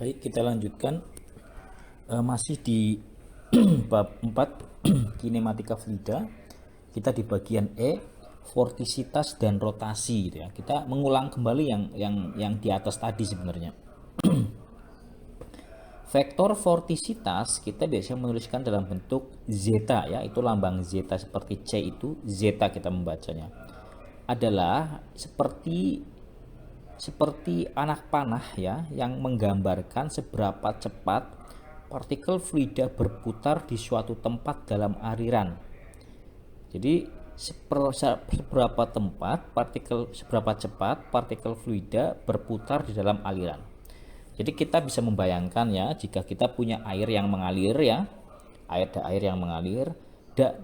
Baik, kita lanjutkan. Masih di bab 4 kinematika fluida. Kita di bagian E, vortisitas dan rotasi gitu ya. Kita mengulang kembali yang di atas tadi sebenarnya. Vektor vortisitas kita biasanya menuliskan dalam bentuk zeta ya, itu lambang zeta seperti C itu zeta kita membacanya. Adalah seperti anak panah ya yang menggambarkan seberapa cepat partikel fluida berputar di suatu tempat dalam aliran. Jadi seberapa cepat partikel fluida berputar di dalam aliran. Jadi kita bisa membayangkan ya, jika kita punya air yang mengalir ya, air yang mengalir,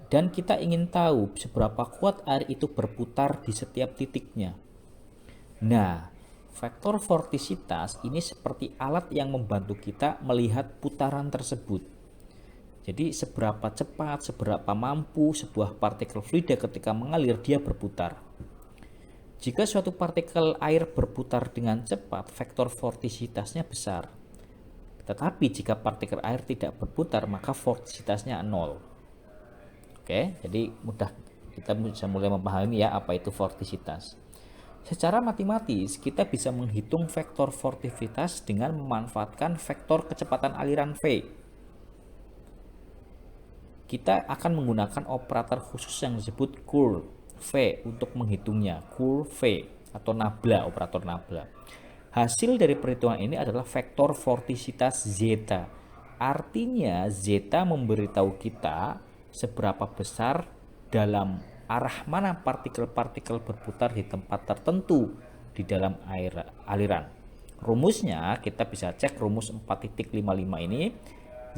dan kita ingin tahu seberapa kuat air itu berputar di setiap titiknya. Nah, vektor vortisitas ini seperti alat yang membantu kita melihat putaran tersebut. Jadi seberapa cepat, seberapa mampu sebuah partikel fluida ketika mengalir dia berputar. Jika suatu partikel air berputar dengan cepat, vektor vortisitasnya besar. Tetapi jika partikel air tidak berputar, maka vortisitasnya 0. Oke, jadi mudah kita bisa mulai memahami ya apa itu vortisitas. Secara matematis, kita bisa menghitung vektor vortisitas dengan memanfaatkan vektor kecepatan aliran V. Kita akan menggunakan operator khusus yang disebut curl V untuk menghitungnya, curl V atau nabla, operator nabla. Hasil dari perhitungan ini adalah vektor vortisitas zeta. Artinya zeta memberitahu kita seberapa besar dalam arah mana partikel-partikel berputar di tempat tertentu di dalam aliran. Rumusnya kita bisa cek rumus 4.55 ini.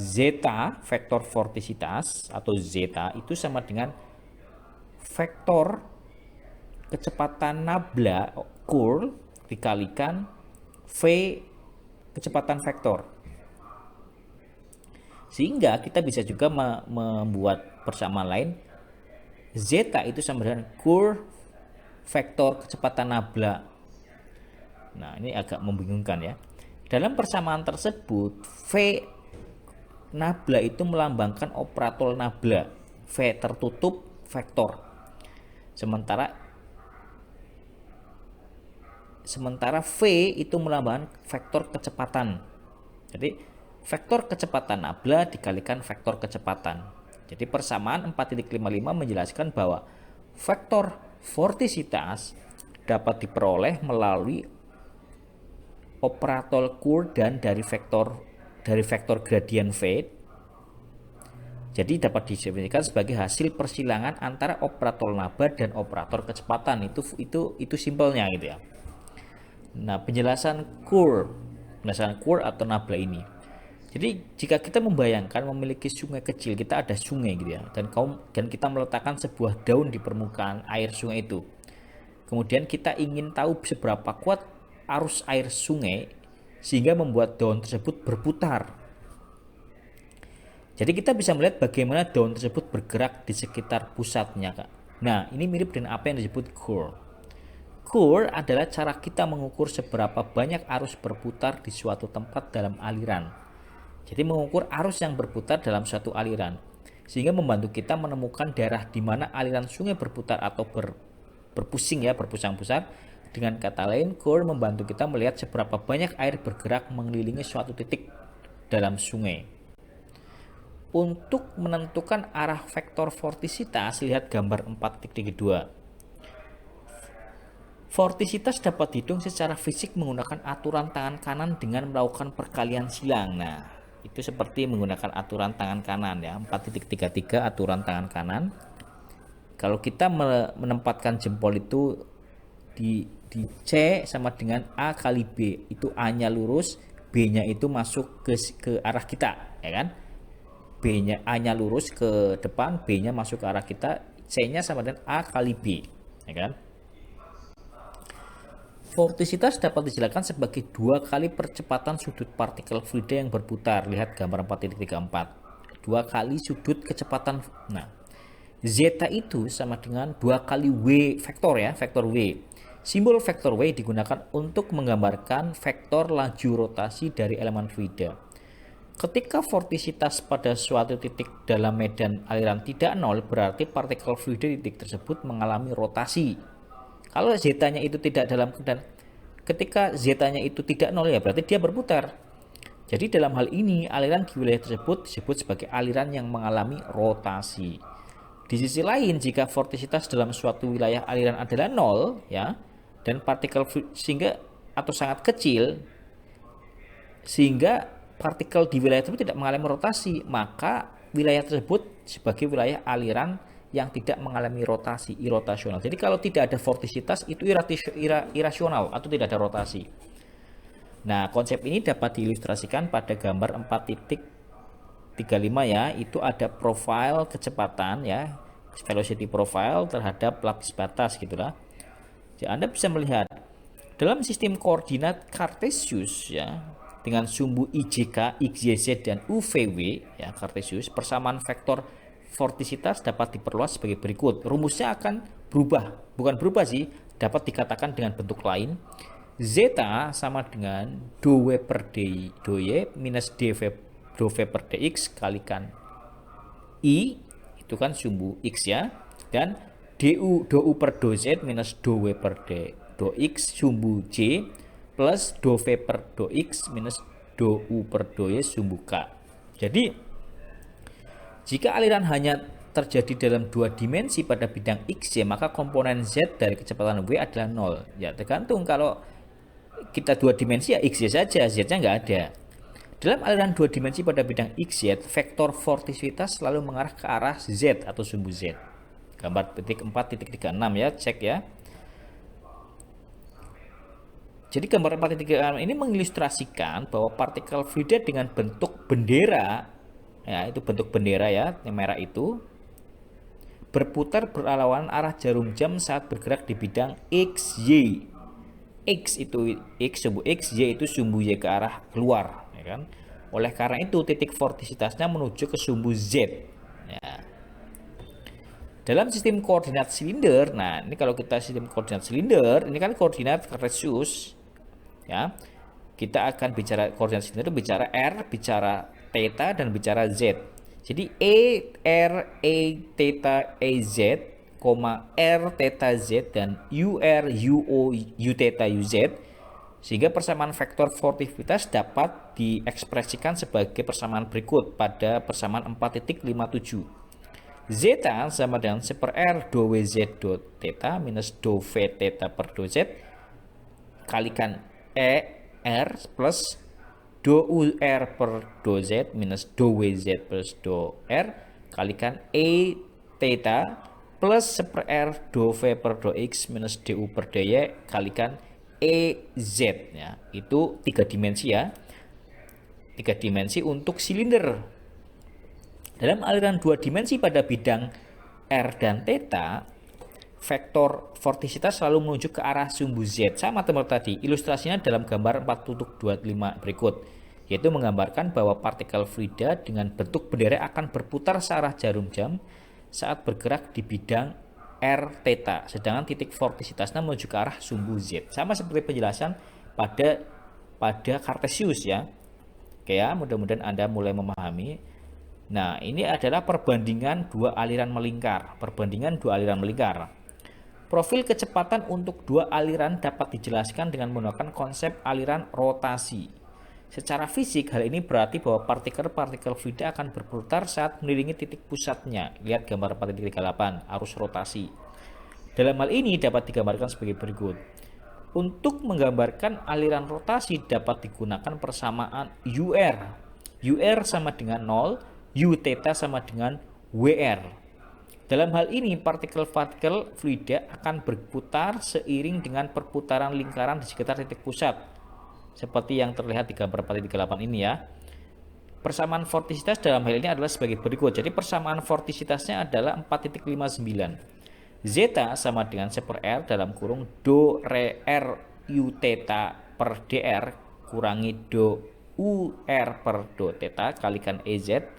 Zeta, vektor vortisitas atau zeta itu sama dengan vektor kecepatan nabla curl dikalikan V kecepatan vektor. Sehingga kita bisa juga membuat persamaan lain. Zeta itu sama dengan curl vektor kecepatan nabla. Nah, ini agak membingungkan ya. Dalam persamaan tersebut, V nabla itu melambangkan operator nabla. V tertutup vektor. Sementara V itu melambangkan vektor kecepatan. Jadi vektor kecepatan nabla dikalikan vektor kecepatan. Jadi persamaan 4.55 menjelaskan bahwa vektor vortisitas dapat diperoleh melalui operator curl dan dari vektor gradien V. Jadi dapat didefinisikan sebagai hasil persilangan antara operator nabla dan operator kecepatan. Itu simpelnya gitu ya. Nah, penjelasan curl atau nabla ini. Jadi jika kita membayangkan memiliki sungai kecil, kita ada sungai gitu ya, dan kita meletakkan sebuah daun di permukaan air sungai itu. Kemudian kita ingin tahu seberapa kuat arus air sungai sehingga membuat daun tersebut berputar. Jadi kita bisa melihat bagaimana daun tersebut bergerak di sekitar pusatnya, Kak. Nah, ini mirip dengan apa yang disebut curl. Curl adalah cara kita mengukur seberapa banyak arus berputar di suatu tempat dalam aliran. Jadi mengukur arus yang berputar dalam suatu aliran, sehingga membantu kita menemukan daerah di mana aliran sungai berputar atau berpusing ya, berpusang-pusang. Dengan kata lain, curl membantu kita melihat seberapa banyak air bergerak mengelilingi suatu titik dalam sungai. Untuk menentukan arah vektor vortisitas, lihat gambar 4.2. Vortisitas dapat dihitung secara fisik menggunakan aturan tangan kanan dengan melakukan perkalian silang. Nah, itu seperti menggunakan aturan tangan kanan ya, 4.33 aturan tangan kanan. Kalau kita menempatkan jempol itu di C sama dengan A kali B, itu A-nya lurus, B-nya itu masuk ke arah kita, ya kan? A-nya lurus ke depan, B-nya masuk ke arah kita, C-nya sama dengan A kali B, ya kan? Vortisitas dapat dijelaskan sebagai 2 kali percepatan sudut partikel fluida yang berputar. Lihat gambar 4.34. 2 kali sudut kecepatan. Nah, zeta itu sama dengan 2 kali V vektor ya, vektor V. Simbol vektor W digunakan untuk menggambarkan vektor laju rotasi dari elemen fluida. Ketika vortisitas pada suatu titik dalam medan aliran tidak nol, berarti partikel fluida di titik tersebut mengalami rotasi. Kalau zeta-nya itu tidak dalam keadaan, ketika zeta-nya itu tidak nol, ya berarti dia berputar. Jadi dalam hal ini aliran di wilayah tersebut disebut sebagai aliran yang mengalami rotasi. Di sisi lain, jika vortisitas dalam suatu wilayah aliran adalah nol, ya, dan partikel sehingga atau sangat kecil, sehingga partikel di wilayah tersebut tidak mengalami rotasi, maka wilayah tersebut sebagai wilayah aliran yang tidak mengalami rotasi, irotasional. Jadi kalau tidak ada vortisitas itu irasional atau tidak ada rotasi. Nah, konsep ini dapat diilustrasikan pada gambar 4.35 ya, itu ada profil kecepatan ya, velocity profile terhadap lapis batas gitulah. Jadi Anda bisa melihat dalam sistem koordinat Cartesius ya, dengan sumbu IJK, XYZ dan UVW ya Cartesius, persamaan vektor vortisitas dapat diperluas sebagai berikut. Rumusnya akan berubah, bukan berubah sih, dapat dikatakan dengan bentuk lain. Zeta sama dengan dou per dy minus dou per dx kalikan I, itu kan sumbu X ya, dan dou per dou Z minus dou per dou X sumbu J plus dou V per dou X minus dou per dou Y sumbu K. Jadi, jika aliran hanya terjadi dalam dua dimensi pada bidang X, ya, maka komponen Z dari kecepatan W adalah 0. Ya, tergantung kalau kita dua dimensi ya X saja, Z-nya nggak ada. Dalam aliran dua dimensi pada bidang XZ, vektor vortisitas selalu mengarah ke arah Z atau sumbu Z. Gambar titik 4.36 ya, cek ya. Jadi gambar 4.36 ini mengilustrasikan bahwa partikel fluida dengan bentuk bendera, ya itu bentuk bendera ya, yang merah itu, berputar berlawanan arah jarum jam saat bergerak di bidang XY. X itu X sumbu X, Y itu sumbu Y ke arah keluar, ya kan? Oleh karena itu titik vortisitasnya menuju ke sumbu Z. Ya. Dalam sistem koordinat silinder, nah ini kalau kita sistem koordinat silinder, ini kan koordinat Cartesius, ya. Kita akan bicara koordinat silinder, bicara R, bicara theta dan bicara Z. Jadi R, theta, Z, R theta Z dan UR U theta UZ, sehingga persamaan vektor vortisitas dapat diekspresikan sebagai persamaan berikut pada persamaan 4.57. Zeta sama dengan 1 per R dou WZ dou theta minus dou V theta per dou Z kalikan R plus dou R per dou Z minus dou WZ plus dou R kalikan theta plus 1 per R dou V per dou X minus dou per dy kalikan EZ ya. Itu 3 dimensi ya. 3 dimensi untuk silinder. Dalam aliran 2 dimensi pada bidang R dan theta, vektor vortisitas selalu menuju ke arah sumbu Z. Sama teman-teman tadi, ilustrasinya dalam gambar 4.25 berikut, yaitu menggambarkan bahwa partikel fluida dengan bentuk bendera akan berputar searah jarum jam saat bergerak di bidang R theta, sedangkan titik vortisitasnya menuju ke arah sumbu Z. Sama seperti penjelasan pada Cartesius ya. Oke ya, mudah-mudahan Anda mulai memahami. Nah, ini adalah perbandingan dua aliran melingkar. Profil kecepatan untuk dua aliran dapat dijelaskan dengan menggunakan konsep aliran rotasi. Secara fisik, hal ini berarti bahwa partikel-partikel fluida akan berputar saat mengelilingi titik pusatnya. Lihat gambar 4.38, arus rotasi. Dalam hal ini dapat digambarkan sebagai berikut. Untuk menggambarkan aliran rotasi dapat digunakan persamaan UR. UR sama dengan 0, U theta sama dengan WR. Dalam hal ini, partikel-partikel fluida akan berputar seiring dengan perputaran lingkaran di sekitar titik pusat. Seperti yang terlihat di gambar 4.38 ini ya. Persamaan vortisitas dalam hal ini adalah sebagai berikut. Jadi persamaan vortisitasnya adalah 4.59. Zeta sama dengan 1 per R dalam kurung dou re R U theta per dr kurangi dou UR per dou theta kalikan EZ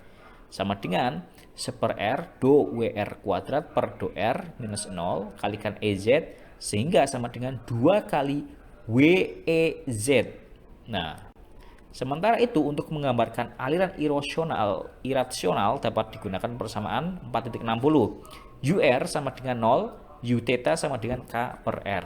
sama dengan 1 per R dou WR kuadrat per dou R minus 0 kalikan EZ sehingga sama dengan 2 kali WEZ. Nah, sementara itu untuk menggambarkan aliran irasional dapat digunakan persamaan 4.60. UR sama dengan 0, U theta sama dengan K per R.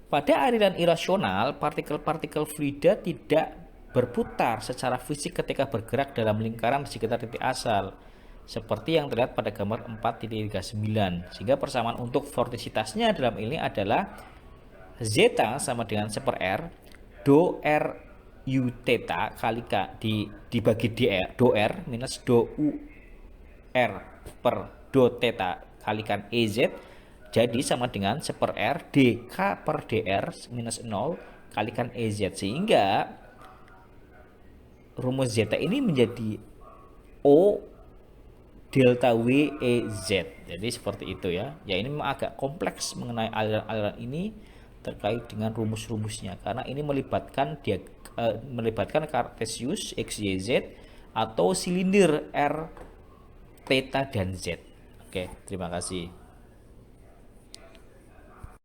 Pada aliran irasional, partikel-partikel fluida tidak berputar secara fisik ketika bergerak dalam lingkaran di sekitar titik asal, seperti yang terlihat pada gambar 4.39. Sehingga persamaan untuk vortisitasnya dalam ini adalah zeta sama dengan 1 per R, do R U theta kali K dibagi dr, do R minus do U R per do theta kalikan EZ, jadi sama dengan 1 per R dk per dr minus 0 kalikan EZ, sehingga rumus zeta ini menjadi O delta W E Z. Jadi seperti itu ya. Ya, ini memang agak kompleks mengenai aliran-aliran ini terkait dengan rumus-rumusnya, karena ini melibatkan Cartesius X, Y, Z atau silinder R, theta dan Z. Oke, terima kasih.